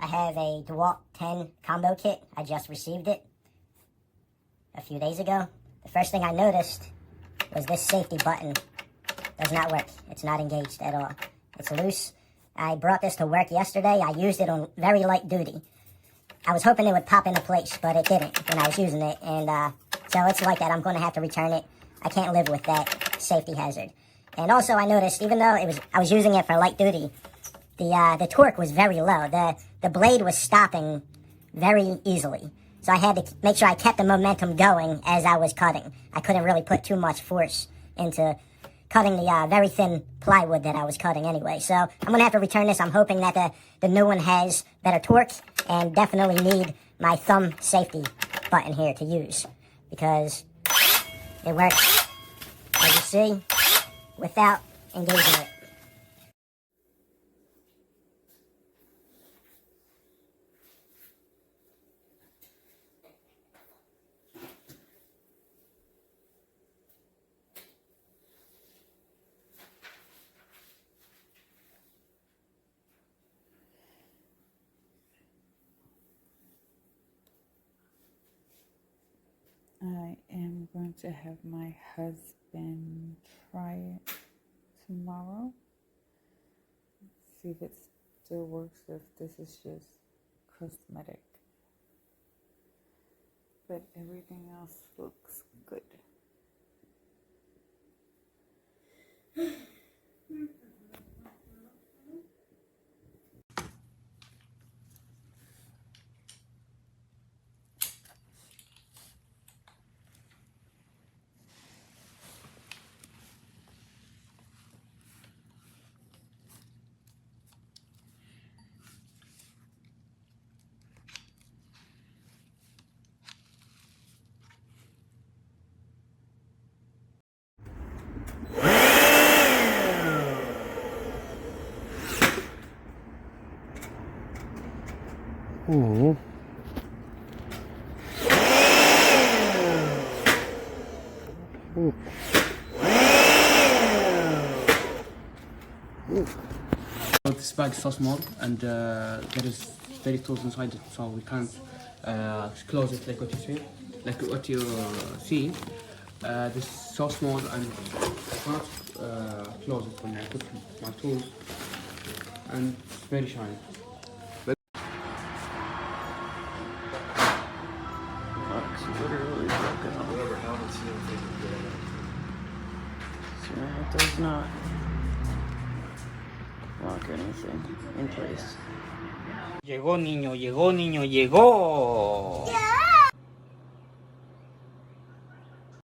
I have a DEWALT 10 combo kit. I just received it a few days ago. The first thing I noticed was this safety button does not work. It's not engaged at all. It's loose. I brought this to work yesterday. I used it on very light duty. I was hoping it would pop into place, but it didn't when I was using it. And so it's like that. I'm going to have to return it. I can't live with that safety hazard. And also I noticed, even though I was using it for light duty, the torque was very low. The blade was stopping very easily. So I had to make sure I kept the momentum going as I was cutting. I couldn't really put too much force into cutting the very thin plywood that I was cutting anyway. So I'm going to have to return this. I'm hoping that the new one has better torque, and definitely need my thumb safety button here to use, because it works, as you see, without engaging it. I am going to have my husband try it tomorrow. See if it still works, or if this is just cosmetic. But everything else looks good. Ooh. Ooh. This bag is so small, and there is very tools inside it, so we can't close it like what you see. Like what you see, this is so small, and I cannot close it when I put my tools, and it's very shiny. Literally broken off. Whatever happens to you, So it does not lock anything in place. Llegó niño, llegó niño, llegó.